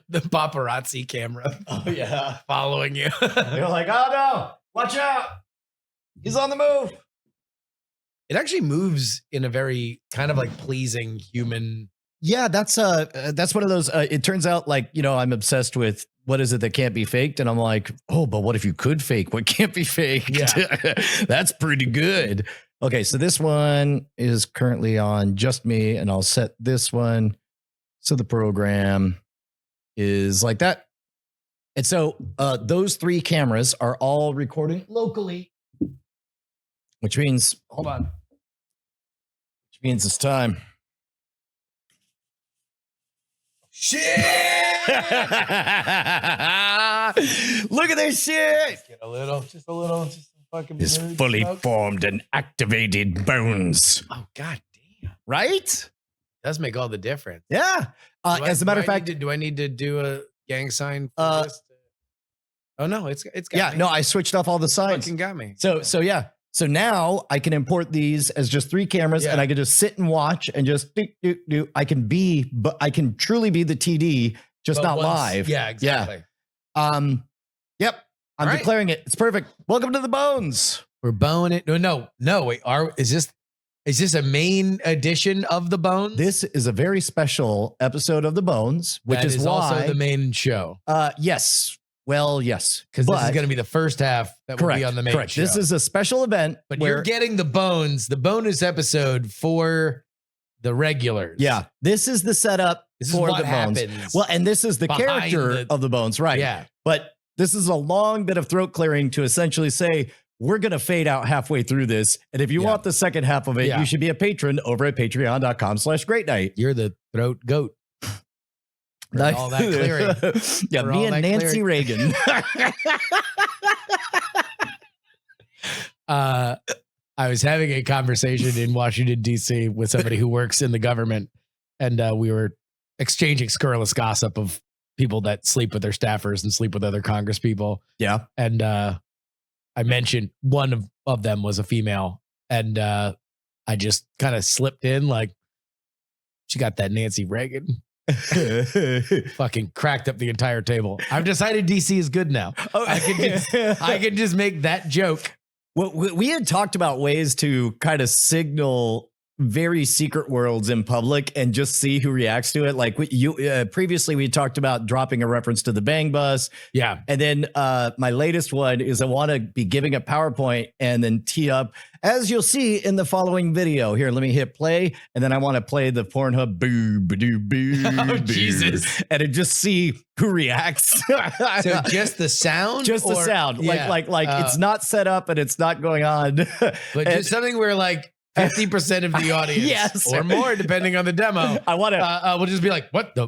the paparazzi camera. Oh yeah, following you. They're like, oh no, watch out, he's on the move. It actually moves in a very kind of like pleasing human. Yeah, that's one of those. It turns out, like, I'm obsessed with what is it that can't be faked, and I'm like, oh, but what if you could fake what can't be faked? Yeah. That's pretty good. Okay, so this one is currently on just me, and I'll set this one so the program is like that. And so those 3 cameras are all recording locally, which means, hold on, which means it's time. Shit! Look at this shit! Get a little, just a fucking. His fully formed and activated bones. Oh god damn! Right? Does make all the difference. Yeah. As a matter of fact, do I need to do a gang sign for this? Oh no, it's got me. No, I switched off all the signs. Fucking got me. So yeah. So now I can import these as just 3 cameras, and I can just sit and watch and just do. I can truly be the TD, just not live. Yeah, exactly. Yeah. Yep. I'm declaring it. It's perfect. Welcome to the Bones. We're boning it. No. Wait, is this a main edition of the Bones? This is a very special episode of the Bones, which is why also the main show. Yes. Well, yes, because this is going to be the first half that will be on the main show. This is a special event, but you're getting the Bones, the bonus episode for the regulars. Yeah, this is the setup for the Bones. Well, and this is the character of the Bones, right? Yeah, but this is a long bit of throat clearing to essentially say we're going to fade out halfway through this, and if you want the second half of it, you should be a patron over at patreon.com/Great Night. You're the throat goat. All that clearing. Yeah, me and Nancy Reagan. I was having a conversation in Washington, D.C. with somebody who works in the government, and we were exchanging scurrilous gossip of people that sleep with their staffers and sleep with other Congress people. Yeah. And I mentioned one of them was a female, and I just kind of slipped in like, she got that Nancy Reagan. Fucking cracked up the entire table. I've decided DC is good now. Oh. I can just make that joke. Well, we had talked about ways to kind of signal very secret worlds in public and just see who reacts to it. Like previously we talked about dropping a reference to the Bang Bus. Yeah. And then my latest one is I want to be giving a PowerPoint and then tee up, as you'll see in the following video. Here, let me hit play. And then I want to play the Pornhub boo, ba-doo, boo. Oh, Jesus. And just see who reacts. So just the sound? Just the sound. Yeah. Like it's not set up and it's not going on. But just something where like 50% of the audience, yes, or more, depending on the demo. I want to. We'll just be like, "What the?"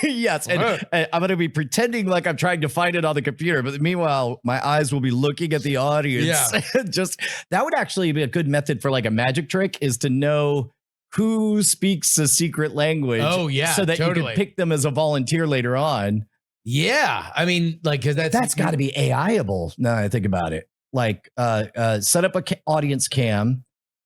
Yes, and I'm going to be pretending like I'm trying to find it on the computer, but meanwhile, my eyes will be looking at the audience. Yeah, just that would actually be a good method for like a magic trick, is to know who speaks a secret language. Oh yeah, so that you can pick them as a volunteer later on. Yeah, I mean, like, because that's got to be AI-able. Now I think about it, like set up a audience cam.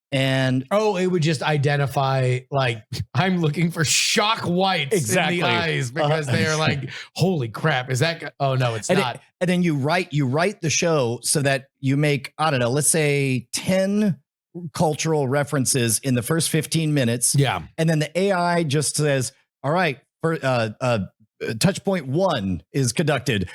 And it would just identify, like, I'm looking for shock whites in the eyes because they are like, holy crap, is that? Oh no, it's not. And then you write the show so that you make, I don't know, let's say 10 cultural references in the first 15 minutes. Yeah, and then the AI just says, all right, for touch point 1 is conducted.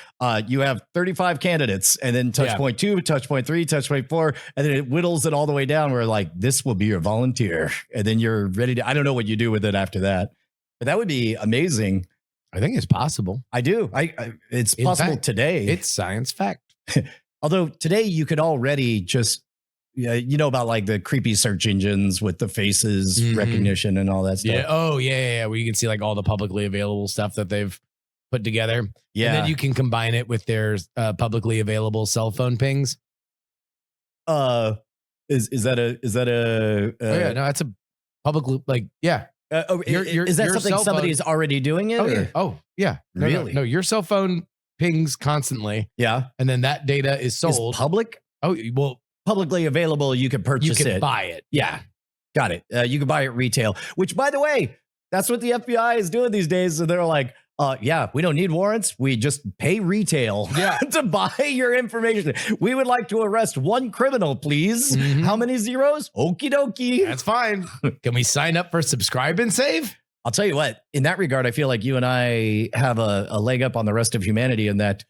You have 35 candidates, and then touch point 2, touch point 3, touch point 4, and then it whittles it all the way down. We're like, this will be your volunteer, and then you're ready to. I don't know what you do with it after that, but that would be amazing. I think it's possible. I do. It's possible today. It's science fact. Although today you could already just. Yeah, you know about like the creepy search engines with the faces recognition and all that stuff. Yeah. Oh, yeah. Where you can see like all the publicly available stuff that they've put together. Yeah. And then you can combine it with their publicly available cell phone pings. Is that a? Oh, yeah, no, that's a public like yeah. Is that something somebody's already doing it? Oh, yeah. Oh, yeah. No, really? No, your cell phone pings constantly. Yeah. And then that data is sold. Is public? Oh, well. Publicly available, you can purchase it. You can buy it. Yeah. Got it. You can buy it retail, which, by the way, that's what the FBI is doing these days. So they're like, Yeah, we don't need warrants. We just pay retail to buy your information. We would like to arrest one criminal, please. How many zeros? Okie dokie. That's fine. Can we sign up for subscribe and save? I'll tell you what, in that regard, I feel like you and I have a leg up on the rest of humanity in that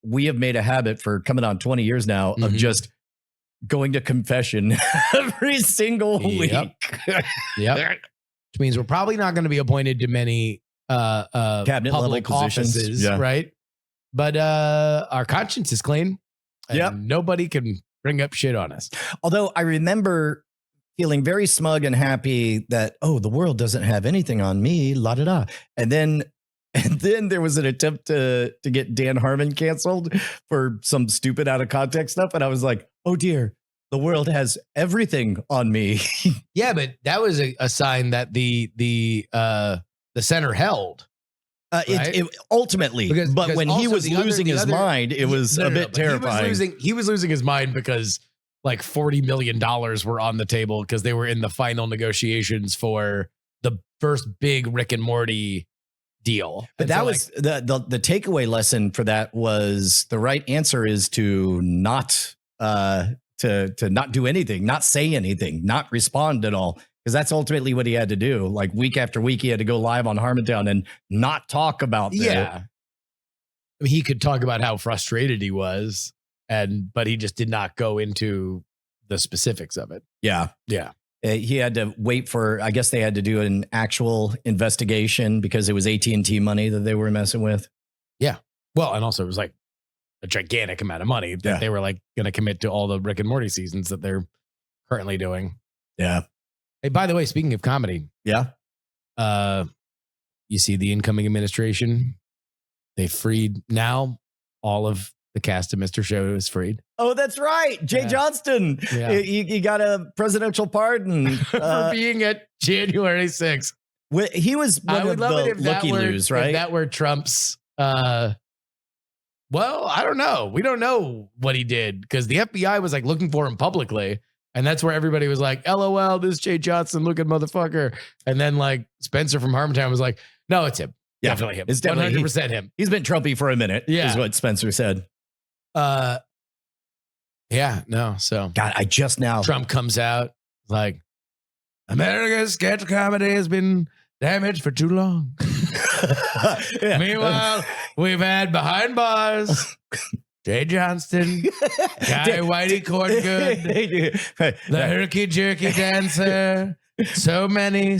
we have made a habit for coming on 20 years now of just going to confession every single week. Yep. Which means we're probably not going to be appointed to many cabinet level offices, right? But our conscience is clean. And nobody can bring up shit on us. Although I remember feeling very smug and happy that, oh, the world doesn't have anything on me, la da da. And then there was an attempt to get Dan Harmon canceled for some stupid out of context stuff. And I was like, oh dear, the world has everything on me. Yeah, but that was a sign that the center held. Right? It ultimately, because when he was losing his mind, it was a bit terrifying. He was losing his mind because like $40 million were on the table because they were in the final negotiations for the first big Rick and Morty deal. But that was the takeaway lesson for that was the right answer is to not to not do anything, not say anything, not respond at all. Because that's ultimately what he had to do. Like week after week, he had to go live on Harmontown and not talk about that. Yeah. I mean, he could talk about how frustrated he was, but he just did not go into the specifics of it. Yeah. Yeah. He had to wait for, I guess they had to do an actual investigation because it was AT&T money that they were messing with. Yeah. Well, and also it was like a gigantic amount of money that they were like going to commit to all the Rick and Morty seasons that they're currently doing. Yeah. Hey, by the way, speaking of comedy, you see the incoming administration, they freed now all of the cast of Mr. Show is freed. Oh, that's right. Jay Johnston. Yeah. He got a presidential pardon for being at January 6th. He was one of the looky-loos, right? If that were Trump's, well, I don't know. We don't know what he did because the FBI was like looking for him publicly. And that's where everybody was like, LOL, this is Jay Johnson looking motherfucker. And then like Spencer from Harmontown was like, no, it's him. Yeah, definitely him. It's definitely 100% him. He's been Trumpy for a minute, is what Spencer said. Yeah, no. So God, I just now Trump comes out like America's sketch comedy has been damaged for too long. Meanwhile, we've had behind bars Jay Johnston, Guy Whitey Corngood, the herky jerky dancer. So many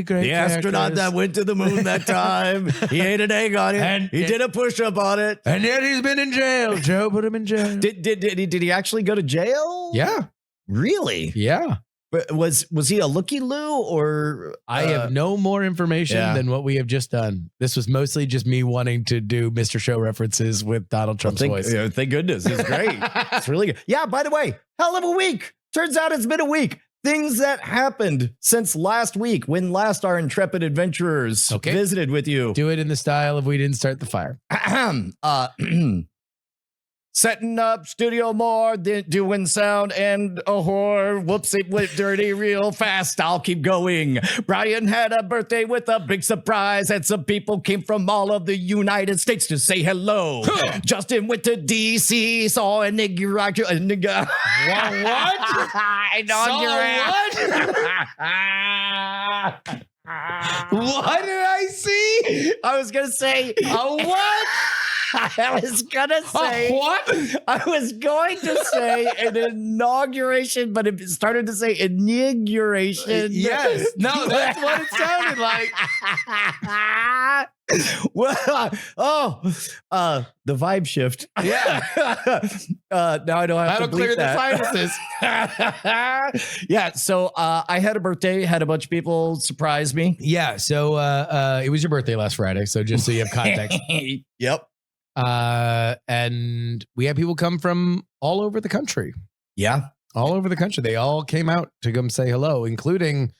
great The astronaut that went to the moon that time. He ate an egg on it. And he did a push-up on it. And yet he's been in jail. Joe put him in jail. Did he actually go to jail? Yeah. Really? Yeah. But was he a looky-loo or? I have no more information than what we have just done. This was mostly just me wanting to do Mr. Show references with Donald Trump's voice. Thank goodness. It's great. It's really good. Yeah, by the way, hell of a week. Turns out it's been a week. Things that happened since last week when last our intrepid adventurers visited with you. Do it in the style of We Didn't Start the Fire. Setting up studio more, doing sound and a whore. Whoops, it went dirty real fast. I'll keep going. Brian had a birthday with a big surprise, and some people came from all of the United States to say hello. Justin went to D.C., saw an inauguration. What? What did I see? I was going to say, what? I was gonna say what? I was going to say an inauguration, but it started to say inauguration. Yes. No, that's what it sounded like. Well, the vibe shift. Yeah. Now I don't have to clear that. The sinuses. Yeah. So I had a birthday, had a bunch of people surprise me. Yeah. So it was your birthday last Friday. So just so you have context. Yep. And we had people come from all over the country. Yeah. All over the country. They all came out to come say hello, including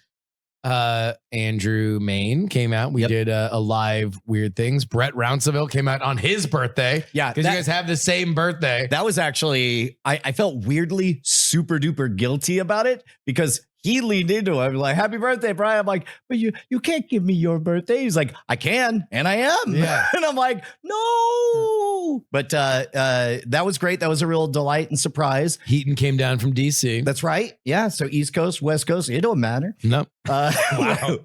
Andrew Main came out. We did a live Weird Things. Brett Rounceville came out on his birthday. Yeah. Because you guys have the same birthday. That was actually, I felt weirdly super duper guilty about it because he leaned into it. I'm like, happy birthday, Brian. I'm like, but you can't give me your birthday. He's like, I can, and I am. Yeah. And I'm like, no. But that was great. That was a real delight and surprise. Heaton came down from DC. That's right. Yeah. So East Coast, West Coast, it don't matter. Nope. Wow.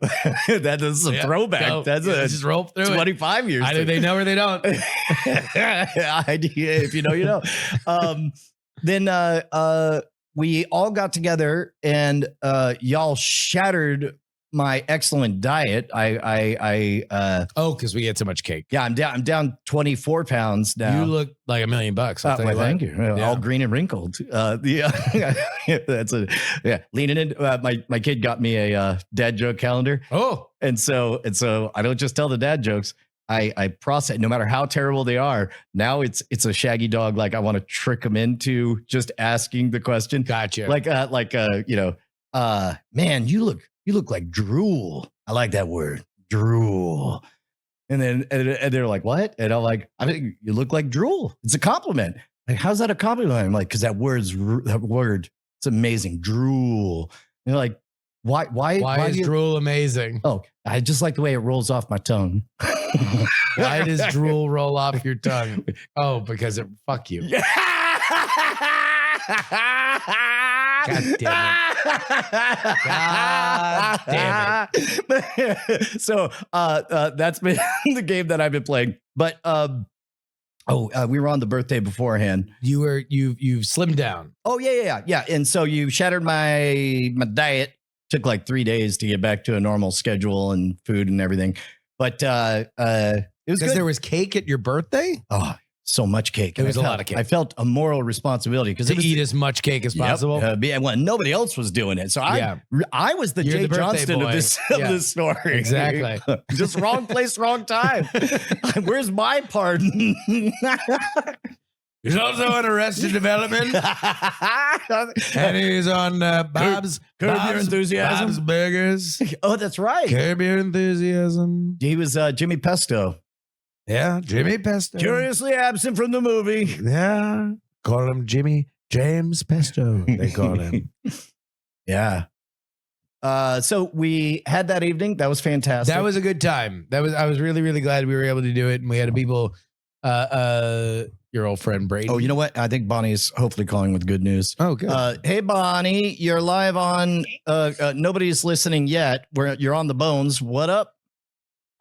That is a throwback. No, That's just roll through 25 years. Either they know or they don't. If you know, you know. Then we all got together and y'all shattered my excellent diet. Because we had so much cake. Yeah, I'm down 24 pounds now. You look like $1 million. I'll tell you what. Thank you. All green and wrinkled. Yeah, leaning in. My kid got me a dad joke calendar. Oh, and so I don't just tell the dad jokes. I process, no matter how terrible they are. Now it's a shaggy dog. Like I want to trick them into just asking the question. Gotcha. Man, you look like drool. I like that word, drool. And then and they're like, what? And I'm like, I think you look like drool. It's a compliment. Like, how's that a compliment? I'm like, because that word, it's amazing, drool. And they're like, why is drool amazing? Oh, I just like the way it rolls off my tongue. Why does drool roll off your tongue? Oh, because it fuck you. God damn it. So that's been the game that I've been playing. But we were on the birthday beforehand. You've slimmed down. Oh, yeah. And so you shattered my diet. Took like 3 days to get back to a normal schedule and food and everything. But it was good. There was cake at your birthday? Oh, so much cake. There was a lot of cake. I felt a moral responsibility because to eat as much cake as possible. Well, nobody else was doing it. So I was the Jay Johnston of this story. Exactly. Just wrong place, wrong time. Where's my pardon? He's also on Arrested Development. And he's on Bob's Your Enthusiasm. Bob's Burgers. Oh, that's right. Curb Your Enthusiasm. He was Jimmy Pesto. Yeah, Jimmy Pesto. Curiously absent from the movie. Yeah. Call him Jimmy James Pesto, they call him. Yeah. So we had that evening. That was fantastic. That was a good time. I was really, really glad we were able to do it. And we had people your old friend Brady. Oh, you know what? I think Bonnie's hopefully calling with good news. Oh, good. Hey, Bonnie, you're live on. Nobody's listening yet. You're on the bones. What up?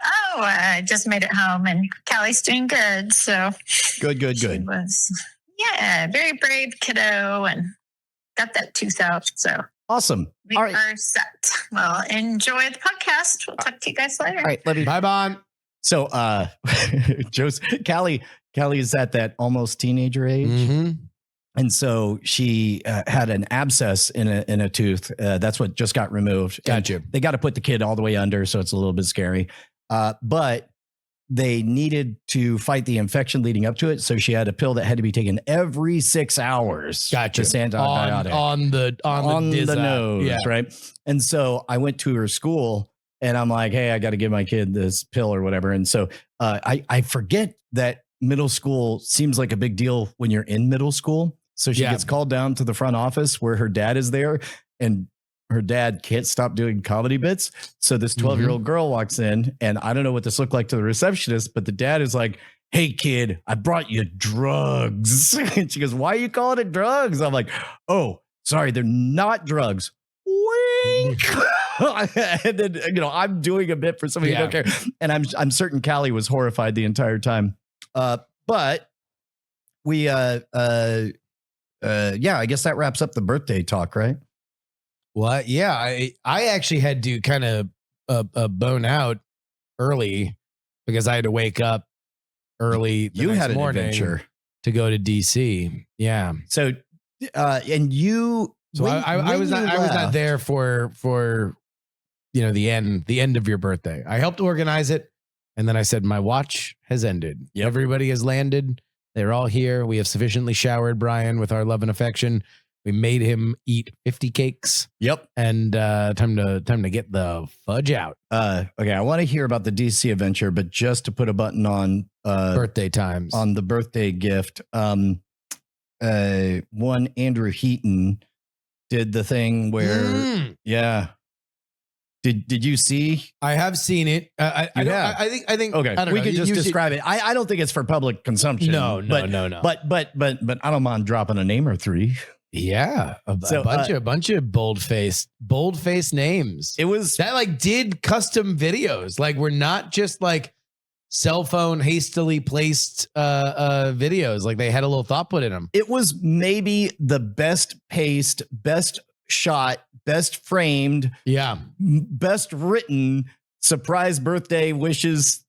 Oh, I just made it home, and Callie's doing good. So good. She was, very brave kiddo, and got that tooth out. So awesome. We are set. Well, enjoy the podcast. We'll talk to you guys later. All right, bye, Bon. So, Callie is at that almost teenager age. Mm-hmm. And so she had an abscess in a tooth. That's what just got removed. Gotcha. They got to put the kid all the way under, so it's a little bit scary. But they needed to fight the infection leading up to it. So she had a pill that had to be taken every 6 hours. Gotcha. This antibiotic. On the nose, right? And so I went to her school and I'm like, hey, I got to give my kid this pill or whatever. And so I forget that middle school seems like a big deal when you're in middle school. So she gets called down to the front office where her dad is there, and her dad can't stop doing comedy bits. So this 12-year-old girl walks in, and I don't know what this looked like to the receptionist, but the dad is like, hey, kid, I brought you drugs. And she goes, why are you calling it drugs? I'm like, oh, sorry, they're not drugs. Wink. And then, I'm doing a bit for somebody who don't care. And I'm certain Callie was horrified the entire time. But we, I guess that wraps up the birthday talk, right? Well, yeah, I actually had to kind of bone out early because I had to wake up early. You had an adventure to go to DC. Yeah. So, and you, so I was not there for the end of your birthday. I helped organize it. And then I said, my watch has ended. Yep. Everybody has landed. They're all here. We have sufficiently showered Brian with our love and affection. We made him eat 50 cakes. Yep. And time to get the fudge out. Okay, I want to hear about the DC adventure, but just to put a button on birthday times on the birthday gift. One Andrew Heaton did the thing where, yeah. Did you see? I have seen it. I think. Okay, I don't we know. could just describe it. I don't think it's for public consumption. No. But I don't mind dropping a name or three. Yeah, a bunch of bold faced names. It was that like did custom videos. Like we're not just like cell phone hastily placed videos. Like they had a little thought put in them. It was maybe the best paced, best shot, best framed, best written surprise birthday wishes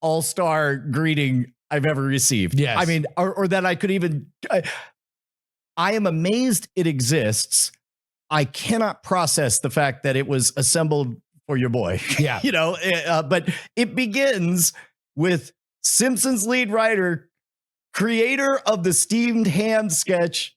all-star greeting I've ever received. Yes. I mean, or that I could even. I am amazed it exists. I cannot process the fact that it was assembled for your boy. Yeah. But it begins with Simpsons lead writer, creator of the steamed ham sketch,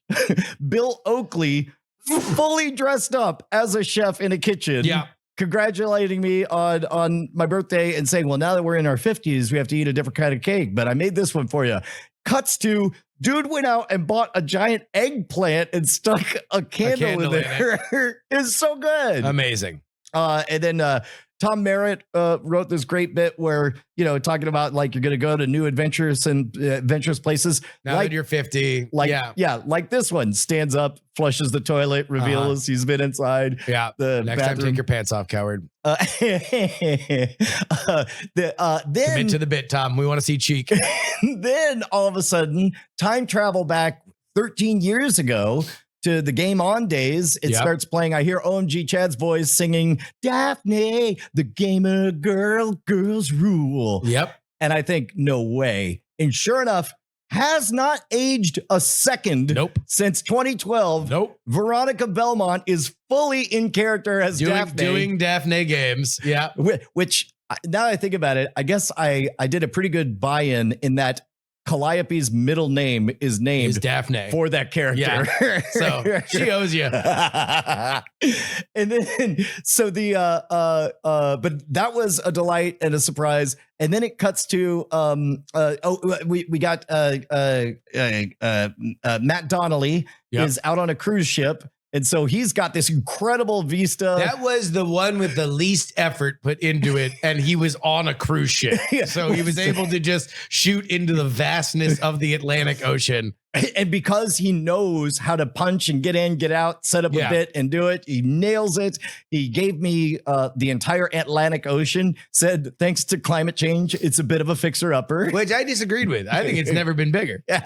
Bill Oakley, fully dressed up as a chef in a kitchen. Yeah. Congratulating me on my birthday and saying, well, now that we're in our 50s, we have to eat a different kind of cake, but I made this one for you. Cuts to dude went out and bought a giant eggplant and stuck a candle in there. It's so good. Amazing. And then Tom Merritt wrote this great bit where, talking about like you're going to go to new adventures and adventurous places. Now that you're 50. Like this one, stands up, flushes the toilet, reveals he's been inside. Yeah. The next bathroom. time, take your pants off, coward. Then commit to the bit, Tom. We want to see cheek. Then all of a sudden, time travel back 13 years ago to the Game On days. It starts playing. I hear OMG Chad's voice singing Daphne, the gamer girls rule. Yep. And I think, no way. And sure enough, has not aged a second since 2012. Veronica Belmont is fully in character as Daphne. Doing Daphne games. Yeah. Which, now that I think about it, I guess I did a pretty good buy-in in that Calliope's middle name is named Daphne for that character. Yeah. So she owes you. And then, so but that was a delight and a surprise. And then it cuts to, we got Matt Donnelly is out on a cruise ship. And so he's got this incredible vista. That was the one with the least effort put into it. And he was on a cruise ship. So he was able to just shoot into the vastness of the Atlantic Ocean. And because he knows how to punch and get in, get out, set up a bit and do it, he nails it. He gave me the entire Atlantic Ocean, said, thanks to climate change, it's a bit of a fixer-upper. Which I disagreed with. I think it's never been bigger. Yeah,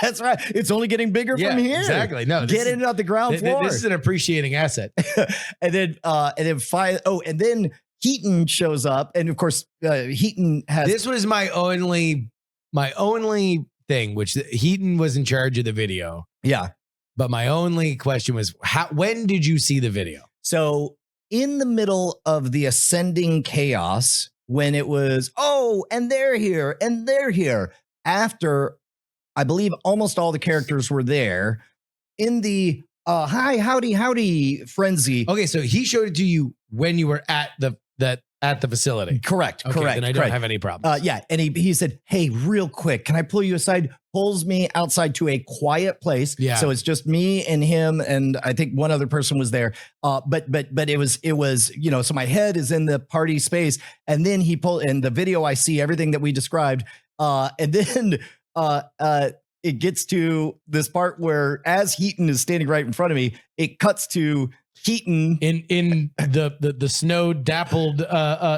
that's right. It's only getting bigger from here. Exactly. No, get it on the ground floor. This is an appreciating asset. And then Heaton shows up. And of course, Heaton has... This was my only thing, which Heaton was in charge of the video. Yeah. But my only question was, when did you see the video? So in the middle of the ascending chaos, when it was, and they're here, and they're here, after I believe almost all the characters were there, in the hi, howdy frenzy. Okay, so he showed it to you when you were at the facility. Correct. Then I don't have any problems. And he said, hey, real quick, can I pull you aside? Pulls me outside to a quiet place. Yeah. So it's just me and him, and I think one other person was there. But it was, so my head is in the party space, and then he pulled in the video. I see everything that we described. And then it gets to this part where, as Heaton is standing right in front of me, it cuts to Heaton in the snow dappled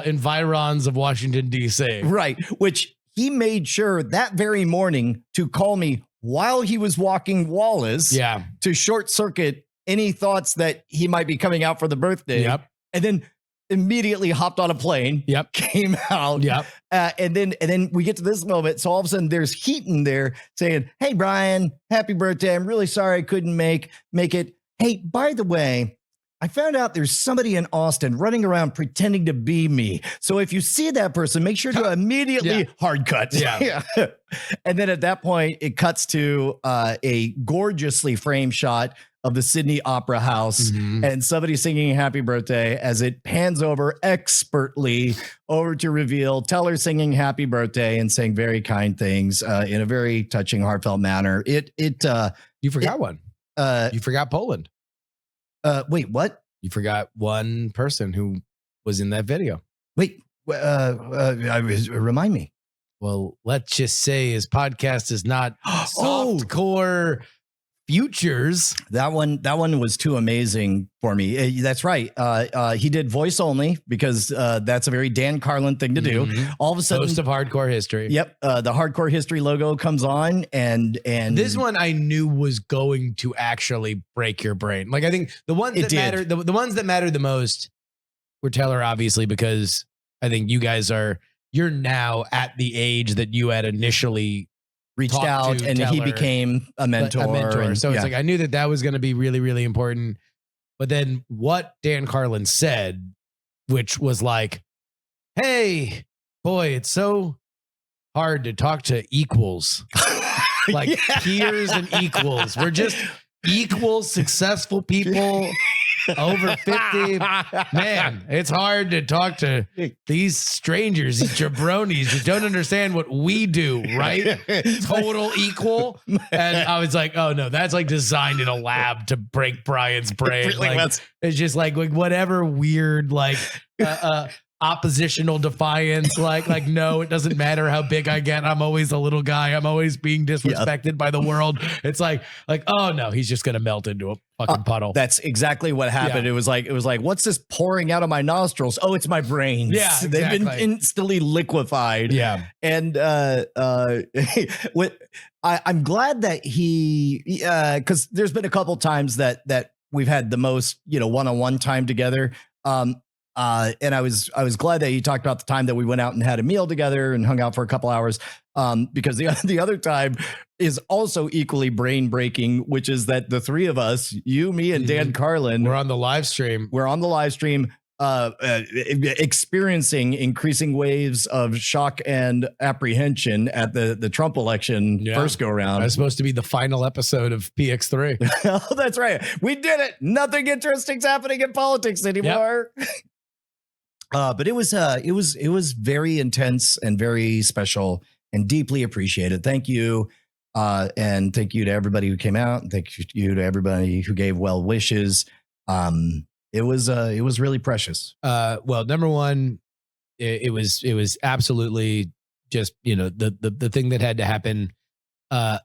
environs of Washington, D.C. Right. Which he made sure that very morning to call me while he was walking Wallace to short circuit any thoughts that he might be coming out for the birthday. Yep. And then immediately hopped on a plane. Yep. Came out. Yep. And then we get to this moment. So all of a sudden there's Heaton there saying, hey, Brian, happy birthday. I'm really sorry I couldn't make it. Hey, by the way, I found out there's somebody in Austin running around pretending to be me. So if you see that person, make sure to immediately hard cut. Yeah. And then at that point, it cuts to a gorgeously framed shot of the Sydney Opera House and somebody singing happy birthday as it pans over expertly over to reveal Teller singing happy birthday and saying very kind things in a very touching, heartfelt manner. You forgot one. You forgot Poland. Wait, what? You forgot one person who was in that video. Wait, remind me. Well, let's just say his podcast is not Oh! softcore futures. That one was too amazing for me. That's right. He did voice only because that's a very Dan Carlin thing to do. All of a sudden, Host of Hardcore History. Yep, the Hardcore History logo comes on, and this one I knew was going to actually break your brain. Like I think the ones that matter, the ones that matter the most were Teller, obviously, because I think you're now at the age that you had initially reached out, and Teller, he became a mentor. And, so it's like I knew that was going to be really, really important. But then what Dan Carlin said, which was like, "Hey, boy, it's so hard to talk to equals, like peers and equals. We're just equal, successful people." Over 50, man, it's hard to talk to these strangers, these jabronis who don't understand what we do, right? Total equal. And I was like, oh no, that's like designed in a lab to break Brian's brain. Really like, it's just like whatever weird, like, oppositional defiance, like no, it doesn't matter how big I get, I'm always a little guy, I'm always being disrespected by the world. It's like oh no, he's just gonna melt into a fucking puddle. That's exactly what happened. It was like what's this pouring out of my nostrils? Oh, it's my brains. Yeah, exactly. They've been instantly liquefied. Yeah. And I'm glad that he because there's been a couple times that we've had the most one-on-one time together. And I was glad that he talked about the time that we went out and had a meal together and hung out for a couple hours. Because the other time is also equally brain breaking, which is that the three of us, you, me, and Dan Carlin, we're on the live stream. Experiencing increasing waves of shock and apprehension at the Trump election first go around. That's supposed to be the final episode of PX3. Oh, that's right. We did it. Nothing interesting's happening in politics anymore. Yep. But it was very intense and very special and deeply appreciated. Thank you. And thank you to everybody who came out, and thank you to everybody who gave well wishes. It was really precious. Well, number one, it was absolutely just, the thing that had to happen. I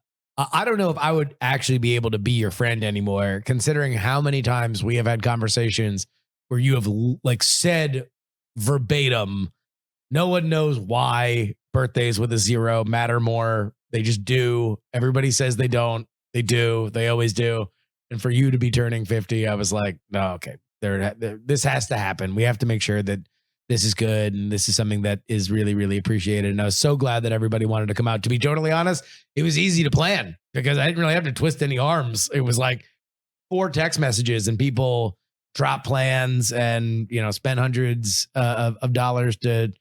don't know if I would actually be able to be your friend anymore, considering how many times we have had conversations where you have like said verbatim, no one knows why birthdays with a zero matter more. They just do. Everybody says they don't. They do. They always do. And for you to be turning 50, I was like, no, okay. This has to happen. We have to make sure that this is good, and this is something that is really, really appreciated. And I was so glad that everybody wanted to come out. To be totally honest, it was easy to plan because I didn't really have to twist any arms. It was like 4 text messages and people drop plans and spend hundreds of dollars to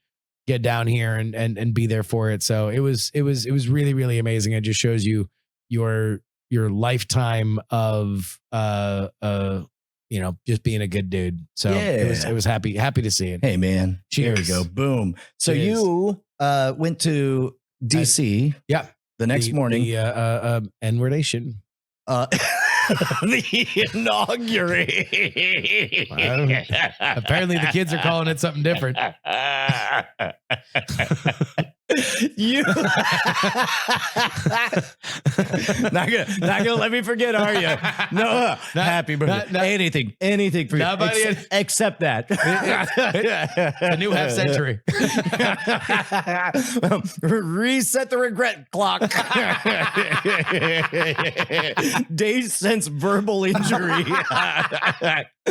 get down here and be there for it. So it was really, really amazing. It just shows you your lifetime of just being a good dude. So it was happy to see it. Hey man, cheers. There we go. Boom. So you went to DC. The next morning. The Inauguration. The Inauguration. Apparently the kids are calling it something different. You not gonna let me forget, are you? No, happy birthday. Anything for you, except that. A new half century. Reset the regret clock. Days since verbal injury.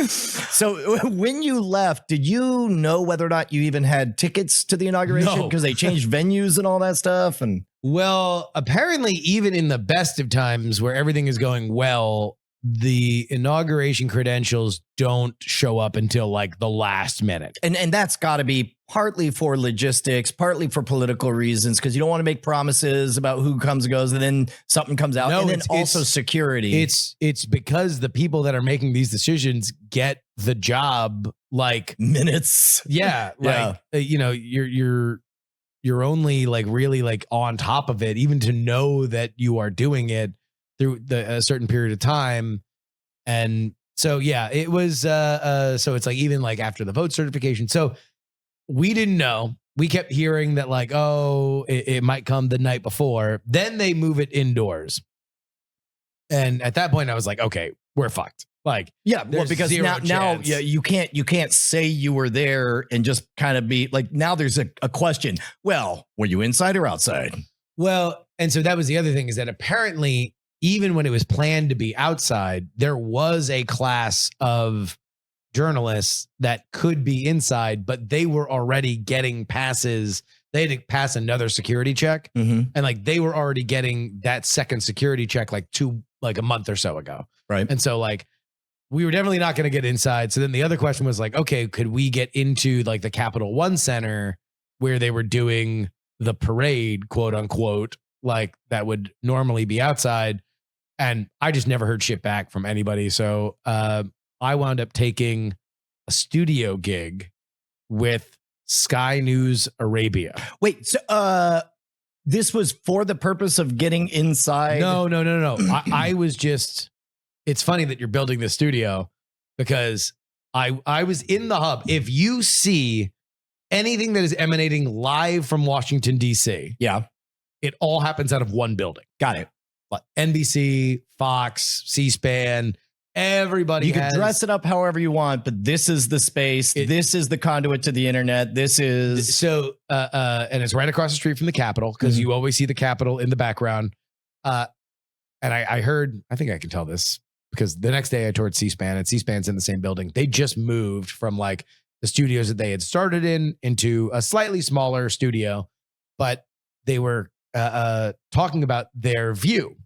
So when you left, did you know whether or not you even had tickets to the inauguration? Because they changed venues and all that stuff. And well, apparently, even in the best of times where everything is going well, the inauguration credentials don't show up until like the last minute. And that's got to be partly for logistics, partly for political reasons, because you don't want to make promises about who comes and goes and then something comes out. And then also security. It's because the people that are making these decisions get the job like minutes. Yeah. Like, you're only like really like on top of it, even to know that you are doing it through a certain period of time. And So yeah, it was so it's like even like after the vote certification. So we didn't know. We kept hearing that like, oh, it might come the night before. Then they move it indoors. And at that point I was like, okay, we're fucked. Like, yeah, well, there's because zero now chance. yeah, you can't say you were there and just kind of be like, now there's a question. Well, were you inside or outside? Well, and so that was the other thing is that apparently, even when it was planned to be outside, there was a class of journalists that could be inside, but they were already getting passes. They had to pass another security check. Mm-hmm. And like they were already getting that second security check like a month or so ago. Right. And so like we were definitely not going to get inside. So then the other question was like, okay, could we get into like the Capital One Center where they were doing the parade, quote unquote, like that would normally be outside? And I just never heard shit back from anybody. So I wound up taking a studio gig with Sky News Arabia. Wait, so this was for the purpose of getting inside? No. I was just, it's funny that you're building this studio because I was in the hub. If you see anything that is emanating live from Washington, D.C., yeah, it all happens out of one building. got it. Like NBC, Fox, C-SPAN, everybody You can dress it up however you want, but this is the space. This is the conduit to the internet. This is so, and it's right across the street from the Capitol because you always see the Capitol in the background. And I heard, I think I can tell this because the next day I toured C-SPAN and C-SPAN's in the same building. They just moved from like the studios that they had started in into a slightly smaller studio, but they were talking about their view.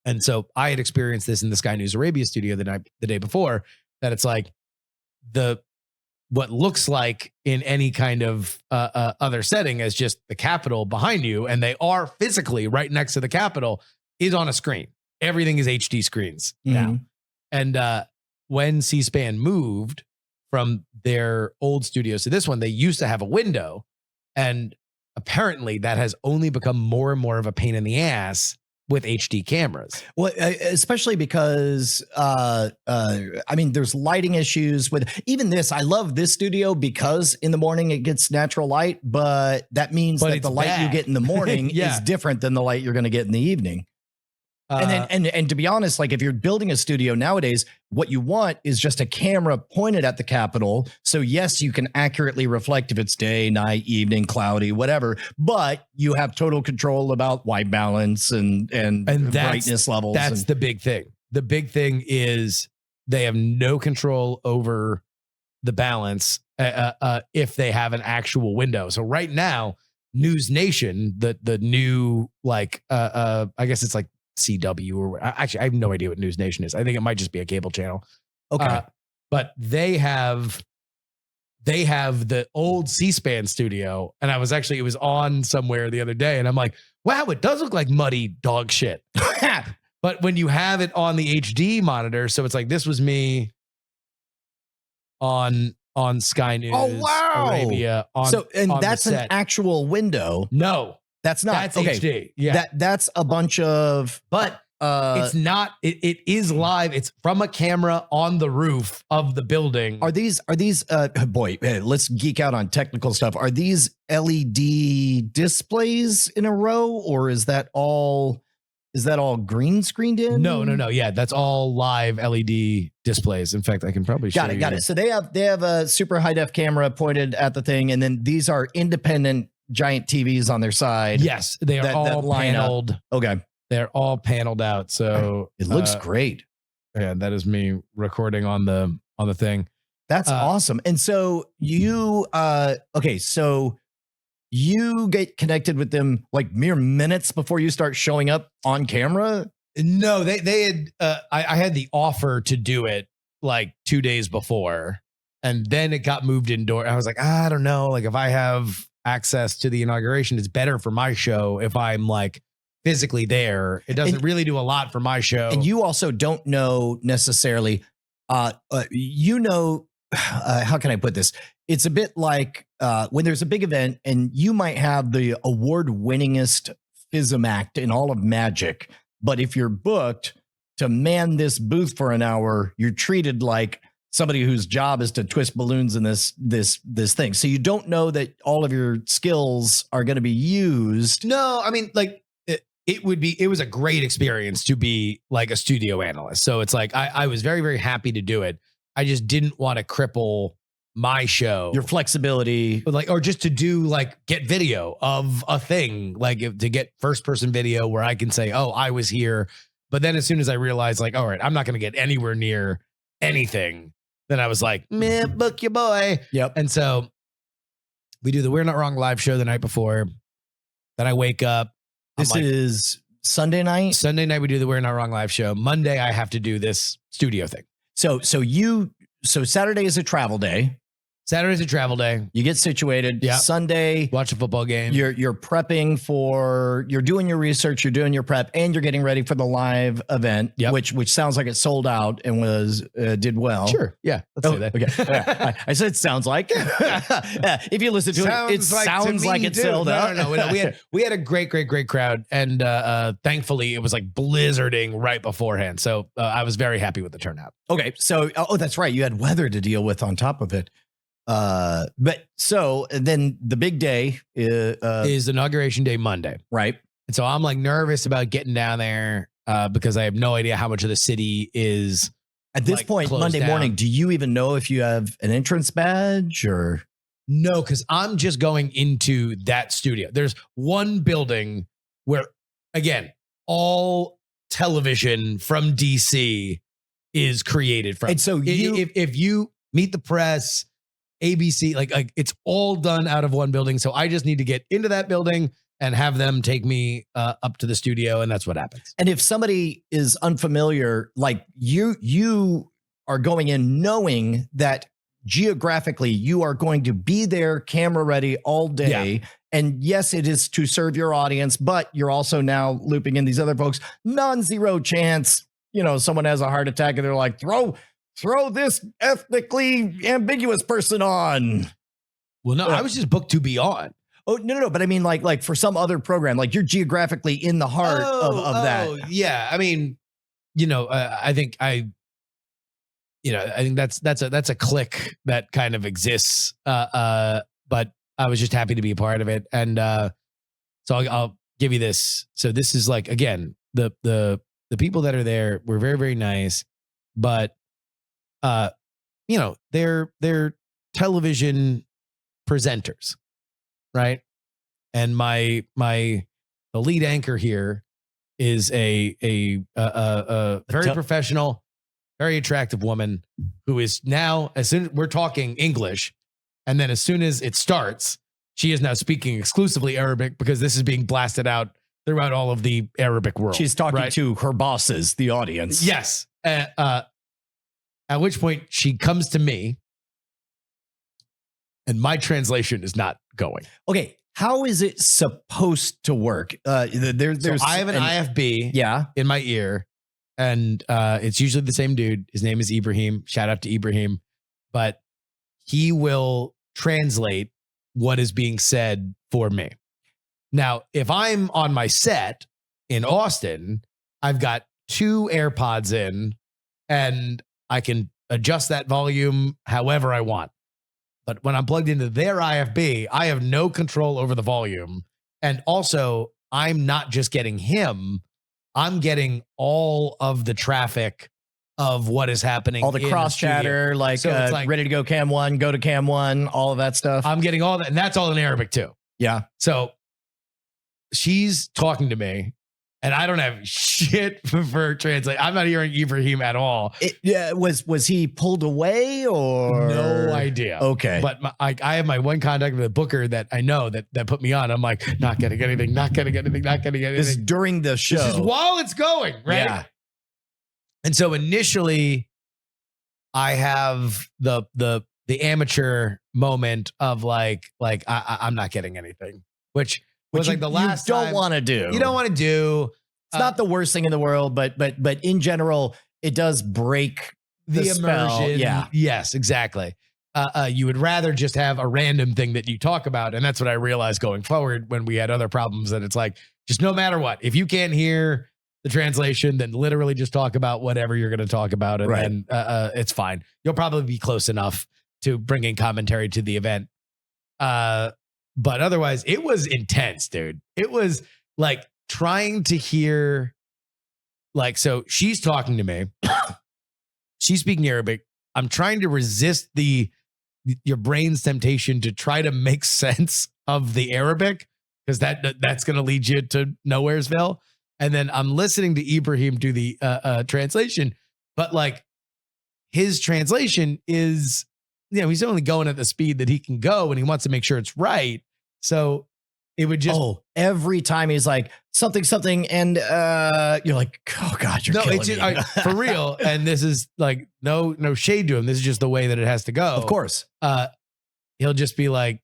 And so I had experienced this in the Sky News Arabia studio the day before, that it's like what looks like in any kind of other setting as just the Capitol behind you, and they are physically right next to the Capitol, is on a screen. Everything is HD screens now. And when C-SPAN moved from their old studios to this one, they used to have a window, and apparently that has only become more and more of a pain in the ass with HD cameras. Well, especially because, I mean, there's lighting issues with even this. I love this studio because in the morning it gets natural light, but that means that the light you get in the morning is different than the light you're going to get in the evening. And to be honest, like if you're building a studio nowadays, what you want is just a camera pointed at the Capitol. So yes, you can accurately reflect if it's day, night, evening, cloudy, whatever, but you have total control about white balance and brightness levels. That's the big thing. The big thing is they have no control over the balance if they have an actual window. So right now, News Nation, the new like I guess it's like CW or actually I have no idea what News Nation is. I think it might just be a cable channel. Okay. But they have the old C-SPAN studio, and it was on somewhere the other day, and I'm like, wow, it does look like muddy dog shit. But when you have it on the HD monitor, so it's like this was me on Sky News Arabia. That's an actual window. No. That's not. That's HD. Yeah. That's a bunch of, but it's not, it is live. It's from a camera on the roof of the building. Are these boy, let's geek out on technical stuff. Are these LED displays in a row, or is that all green screened in? No. Yeah. That's all live LED displays. In fact, I can probably show you. Got it. So they have a super high def camera pointed at the thing. And then these are independent giant TVs on their side. Yes, they are all paneled. Okay. They're all paneled out. So it looks great. Yeah, that is me recording on the thing. That's awesome. And so you so you get connected with them like mere minutes before you start showing up on camera? No, they had I had the offer to do it like 2 days before, and then it got moved indoor. I was like, I don't know, like if I have access to the inauguration, it's better for my show if I'm like physically there. It doesn't really do a lot for my show. And you also don't know necessarily, how can I put this? It's a bit like when there's a big event and you might have the award winningest FISM act in all of magic, but if you're booked to man this booth for an hour, you're treated like somebody whose job is to twist balloons in this thing. So you don't know that all of your skills are going to be used. No, I mean, like it was a great experience to be like a studio analyst. So it's like I was very, very happy to do it. I just didn't want to cripple my show, Your flexibility, like, or just to do like get video of a thing, like to get first person video where I can say, oh, I was here. But then as soon as I realized, like, all right, I'm not going to get anywhere near anything, then I was like, man, book your boy. Yep. And so we do the We're Not Wrong live show the night before. Then I wake up. This is Sunday night. Sunday night, we do the We're Not Wrong live show. Monday, I have to do this studio thing. So Saturday is a travel day. Saturday's a travel day. You get situated. Yeah. Sunday, Watch a football game. you're prepping for, you're doing your research, you're doing your prep, and you're getting ready for the live event, Yep. which sounds like it sold out and was did well. Sure. Yeah. Let's say that. Okay. Yeah. I said sounds like. If you listen to it sounds like it sold out. No. We had a great crowd, and thankfully it was like blizzarding right beforehand. So I was very happy with the turnout. Okay, so that's right. You had weather to deal with on top of it. But so then the big day Is Inauguration Day Monday. right? And so I'm like nervous about getting down there because I have no idea how much of the city is. At this like, point, closed Monday down. morning, do you even know if you have an entrance badge or? No, because I'm just going into that studio. There's one building where, again, all television from DC is created from. And so if you Meet the Press, ABC, like it's all done out of one building. So I just need to get into that building and have them take me up to the studio, and that's what happens. And if somebody is unfamiliar, like you are going in knowing that geographically you are going to be there camera ready all day. Yeah. And yes, it is to serve your audience, but you're also now looping in these other folks. Non-zero chance, someone has a heart attack and they're like, throw this ethnically ambiguous person on. Well, no, I was just booked to be on. Oh, no. But I mean, like for some other program, like you're geographically in the heart of that. Yeah. I mean, I think that's a click that kind of exists. But I was just happy to be a part of it. And so I'll give you this. So this is like, again, the people that are there were very, very nice, but they're television presenters, right? And the lead anchor here is a very professional, very attractive woman who is now, as soon as we're talking English, and then as soon as it starts, she is now speaking exclusively Arabic because this is being blasted out throughout all of the Arabic world. She's talking right? to her bosses, the audience. Yes. At which point she comes to me and my translation is not going. Okay. How is it supposed to work? So I have an IFB in my ear, and it's usually the same dude. His name is Ibrahim. Shout out to Ibrahim. But he will translate what is being said for me. Now, if I'm on my set in Austin, I've got 2 AirPods in, and I can adjust that volume however I want. But when I'm plugged into their IFB, I have no control over the volume. And also, I'm not just getting him, I'm getting all of the traffic of what is happening. All the cross chatter, like, ready to go cam 1, go to cam 1, all of that stuff. I'm getting all that. And that's all in Arabic too. Yeah. So she's talking to me. And I don't have shit for translate. I'm not hearing Ibrahim at all. Was he pulled away or no idea? Okay, but I have my one contact with the booker that I know that put me on. I'm like, not getting anything. This is during the show. This is while it's going, right? Yeah. And so initially, I have the amateur moment of like I'm not getting anything, which was like the last you time. don't want to do. You don't want to do. It's not the worst thing in the world, but in general, it does break the spell. Immersion. Yeah. Yes, exactly. You would rather just have a random thing that you talk about. And that's what I realized going forward when we had other problems, that it's like, just no matter what, if you can't hear the translation, then literally just talk about whatever you're going to talk about. And then it's fine. You'll probably be close enough to bringing commentary to the event. But otherwise, it was intense, dude. It was like trying to hear, like, so she's talking to me. She's speaking Arabic. I'm trying to resist your brain's temptation to try to make sense of the Arabic, because that's going to lead you to Nowheresville. And then I'm listening to Ibrahim do the translation, but like his translation is, he's only going at the speed that he can go, and he wants to make sure it's right. So it would just every time he's like something, and you're like, oh God, you're killing me. For real. And this is like no shade to him. This is just the way that it has to go. Of course. He'll just be like,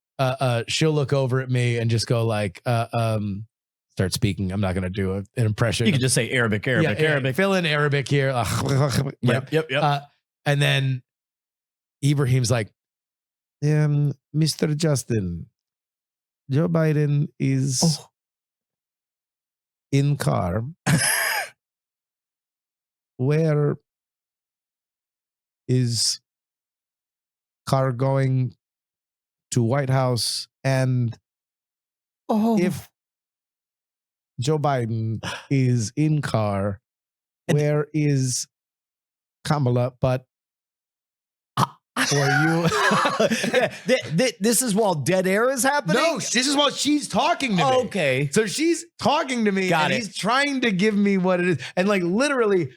she'll look over at me and just go like, start speaking. I'm not going to do an impression. You can just say Arabic. Fill in Arabic here. Yep. And then Ibrahim's like, Mr. Justin, Joe Biden is in car. Where is car going to White House? And if Joe Biden is in car, where is Kamala? But for you, this is while dead air is happening. No, this is while she's talking to me. Okay, so she's talking to me, he's trying to give me what it is, and like literally,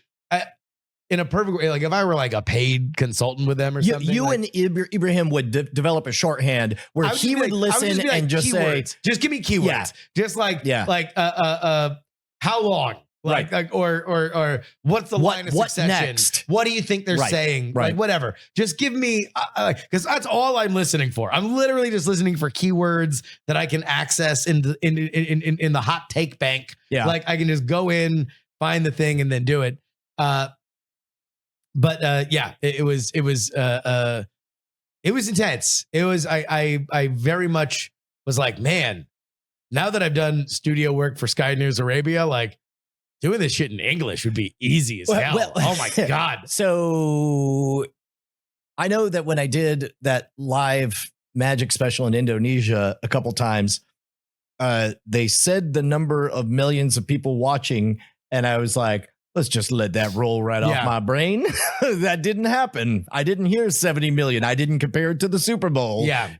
in a perfect way. Like if I were like a paid consultant with them or something, you like, and Ibrahim would develop a shorthand where he would listen and just say, just give me keywords, just like how long. Like or what's the line of succession? Next? What do you think they're saying? Like whatever. Just give me, because that's all I'm listening for. I'm literally just listening for keywords that I can access in the hot take bank. Yeah, like I can just go in, find the thing, and then do it. But it was intense. It was I very much was like, man, now that I've done studio work for Sky News Arabia, like, doing this shit in English would be easy as hell. Well, oh my God. So I know that when I did that live Magic special in Indonesia a couple times, they said the number of millions of people watching, and I was like, let's just let that roll right off my brain. That didn't happen. I didn't hear 70 million. I didn't compare it to the Super Bowl. Yeah.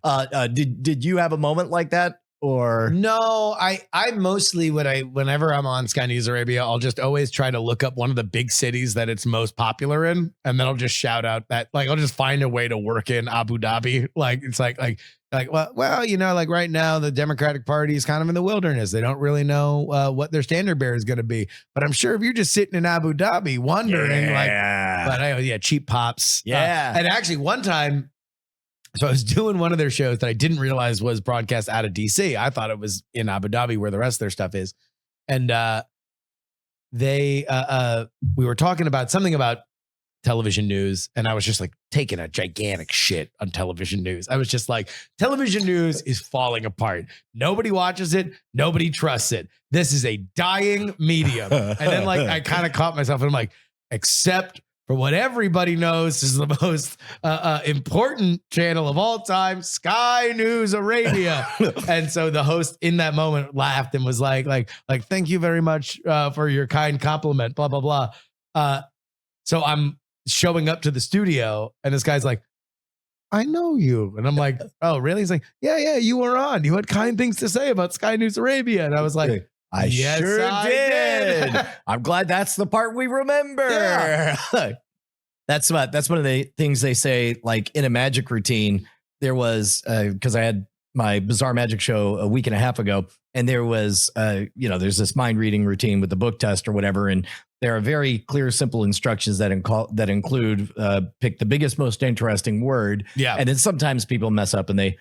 Did you have a moment like that? Or no, I mostly whenever I'm on Sky News Arabia, I'll just always try to look up one of the big cities that it's most popular in, and then I'll just shout out that, like, I'll just find a way to work in Abu Dhabi. Like it's like well, like right now the Democratic Party is kind of in the wilderness. They don't really know what their standard bearer is going to be. But I'm sure if you're just sitting in Abu Dhabi wondering, cheap pops. And actually one time, so I was doing one of their shows that I didn't realize was broadcast out of DC. I thought it was in Abu Dhabi where the rest of their stuff is. And we were talking about something about television news, and I was just like taking a gigantic shit on television news. I was just like, television news is falling apart. Nobody watches it. Nobody trusts it. This is a dying medium. And then like I kind of caught myself and I'm like, except for what everybody knows is the most important channel of all time, Sky News Arabia. And so the host in that moment laughed and was like, thank you very much for your kind compliment, blah, blah, blah. So I'm showing up to the studio and this guy's like, I know you. And I'm like, oh, really? He's like, yeah, you were on. You had kind things to say about Sky News Arabia. And I was like, I sure did. I'm glad that's the part we remember. Yeah. That's one of the things they say, like in a magic routine. There was, because I had my Bizarre Magic show a week and a half ago, and there was, there's this mind reading routine with the book test or whatever. And there are very clear, simple instructions that include pick the biggest, most interesting word. Yeah. And then sometimes people mess up and they,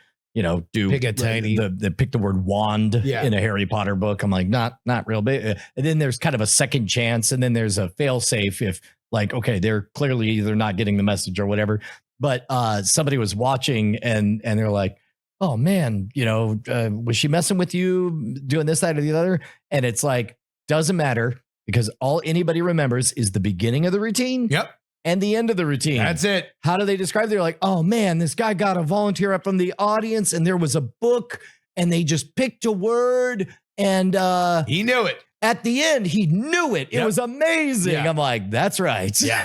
do pick a tiny, they pick the word wand in a Harry Potter book. I'm like, not real big. And then there's kind of a second chance. And then there's a fail safe if like, okay, they're clearly either not getting the message or whatever. But somebody was watching and they're like, oh man, was she messing with you doing this, that, or the other? And it's like, doesn't matter. because all anybody remembers is the beginning of the routine Yep. and the end of the routine. That's it. How do they describe it? They're like, oh man, this guy got a volunteer up from the audience and there was a book and they just picked a word and He knew it. at the end, he knew it. It Yep. was amazing. Yeah. I'm like, that's right. Yeah.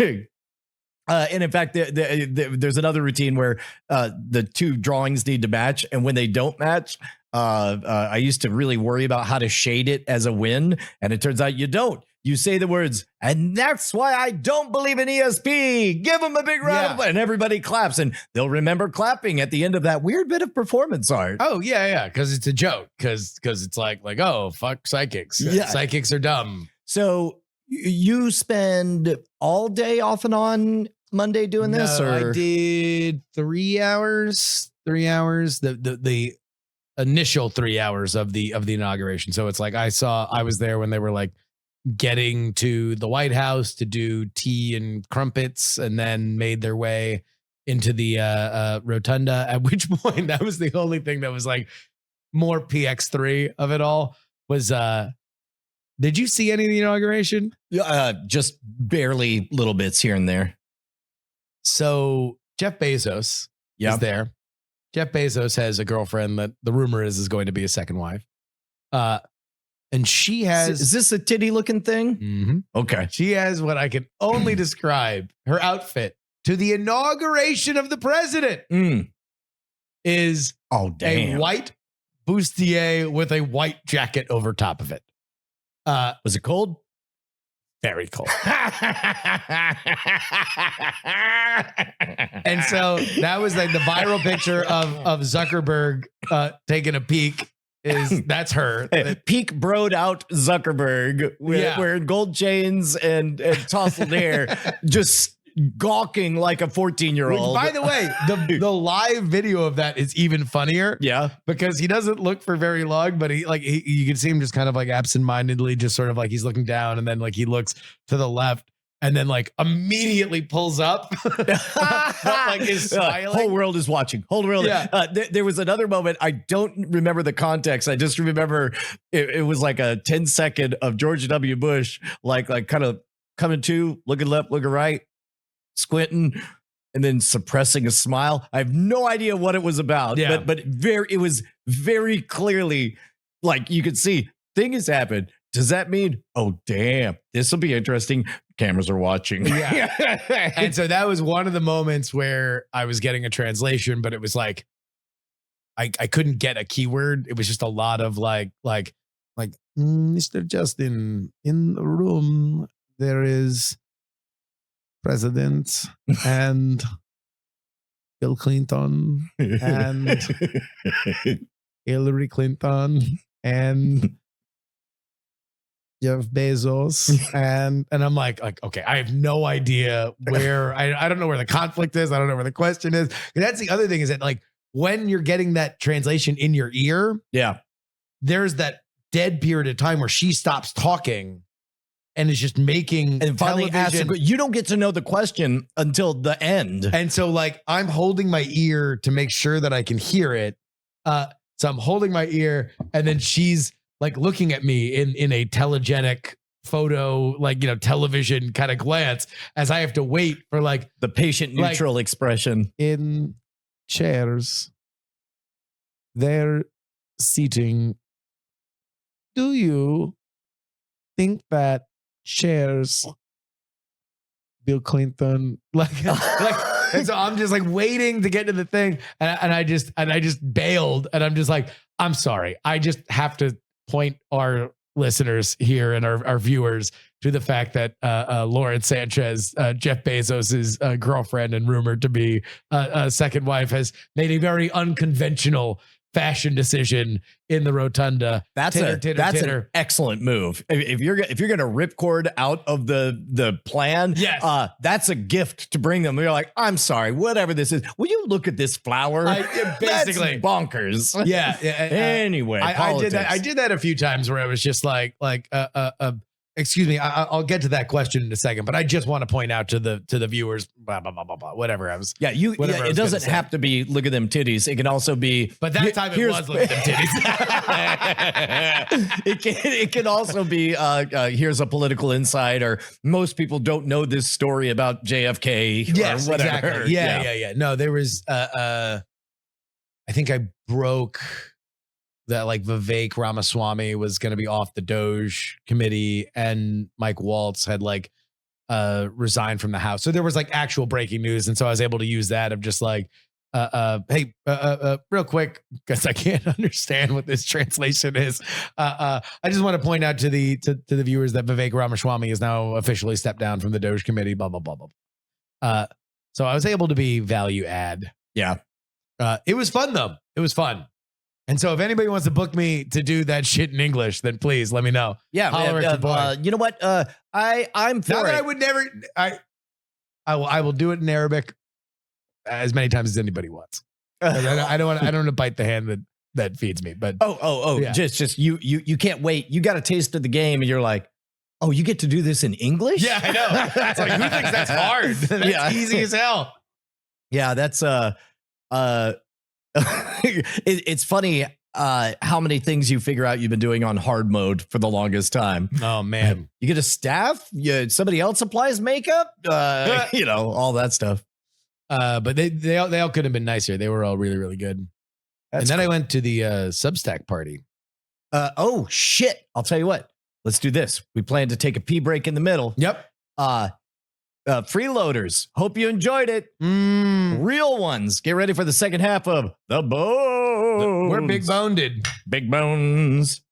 And in fact, there's another routine where the two drawings need to match. And when they don't match, I used to really worry about how to shade it as a win. And it turns out you don't. You say the words, and that's why I don't believe in ESP. Give them a big round of applause. And everybody claps. And they'll remember clapping at the end of that weird bit of performance art. Oh, yeah. Because it's a joke. Because it's like, oh, fuck psychics. Yeah. Psychics are dumb. So you spend all day off and on Monday doing this? No, Or I did 3 hours. 3 hours. The initial 3 hours of the inauguration. So it's like I was there when they were like getting to the White House to do tea and crumpets, and then made their way into the rotunda. At which point, that was the only thing that was like more PX3 of it all. Was did you see any of the inauguration? just barely little bits here and there. So Jeff Bezos is there. Jeff Bezos has a girlfriend that the rumor is going to be a second wife. And she has... Is this a titty looking thing? Mm-hmm. Okay. She has what I can only describe her outfit to the inauguration of the president is a white bustier with a white jacket over top of it. Was it cold? Very cold. And so that was like the viral picture of Zuckerberg taking a peek. That's her. Peak broed out Zuckerberg wearing gold chains and tousled hair, just gawking like a 14-year-old. By the way, the live video of that is even funnier. Yeah, because he doesn't look for very long, but you can see him just kind of like absentmindedly, just sort of like he's looking down, and then like he looks to the left, and then like immediately pulls up, but like is smiling. Whole world is watching. Whole world. Yeah. There was another moment. I don't remember the context. I just remember it was like a 10-second of George W. Bush, like kind of coming to, looking left, looking right, squinting, and then suppressing a smile. I have no idea what it was about. Yeah. But it was very clearly like you could see thing has happened. Does that mean, oh, damn, this will be interesting? Cameras are watching. Yeah. And so that was one of the moments where I was getting a translation, but it was like, I couldn't get a keyword. It was just a lot of like, Mr. Justin, in the room, there is President and Bill Clinton and Hillary Clinton and Jeff Bezos and I'm like, okay, I have no idea where I don't know where the conflict is. I don't know where the question is. And that's the other thing is that like when you're getting that translation in your ear, there's that dead period of time where she stops talking and is just making and finally asks, you don't get to know the question until the end. And so like I'm holding my ear to make sure that I can hear it. So I'm holding my ear, and then she's like looking at me in a telegenic photo, like, television kind of glance as I have to wait for like the patient neutral expression. In chairs, they're seating. Do you think that chairs, Bill Clinton, and so I'm just like waiting to get to the thing, and I just bailed, and I'm just like, I'm sorry, I just have to point our listeners here and our viewers to the fact that Lauren Sanchez, Jeff Bezos's girlfriend and rumored to be a second wife, has made a very unconventional fashion decision in the rotunda. That's an excellent move. If you're gonna ripcord out of the plan, yes, that's a gift to bring them. You're like, I'm sorry, whatever this is. Will you look at this flower? Basically, that's bonkers. Yeah. Anyway, I did that a few times where I was just like excuse me, I'll get to that question in a second, but I just want to point out to the viewers, blah, blah, blah, blah, blah, whatever I was. Yeah, Whatever I it was doesn't gonna have to be look at them titties. It can also be. But that time it here's- was look at them titties. it can also be here's a political insight, or most people don't know this story about JFK Yes, or whatever. exactly. Yeah. No, there was I think I broke that like Vivek Ramaswamy was going to be off the Doge committee, and Mike Waltz had like resigned from the House. So there was like actual breaking news, and so I was able to use that of just like hey, real quick, because I can't understand what this translation is. I just want to point out to the viewers that Vivek Ramaswamy is now officially stepped down from the Doge committee. Blah blah blah blah. So I was able to be value add. Yeah. It was fun though. It was fun. And so if anybody wants to book me to do that shit in English, then please let me know. Yeah. Holler at your boy. You know what? I'm for Not that it. I would never. I will do it in Arabic as many times as anybody wants. I don't want to bite the hand that feeds me. But Yeah. Just you can't wait. You got a taste of the game, and you're like, oh, you get to do this in English? yeah, I know. It's like, who thinks that's hard? That's Yeah. easy as hell. Yeah, that's it's funny how many things you figure out you've been doing on hard mode for the longest time. Oh man. You get a staff, somebody else applies makeup, all that stuff. But they all could have been nicer. They were all really, really good. That's and then I went to the Substack party. Oh shit. I'll tell you what. Let's do this. We plan to take a pee break in the middle. Yep. Freeloaders. Hope you enjoyed it. Real ones. Get ready for the second half of The Bones. We're big boned. Big Bones.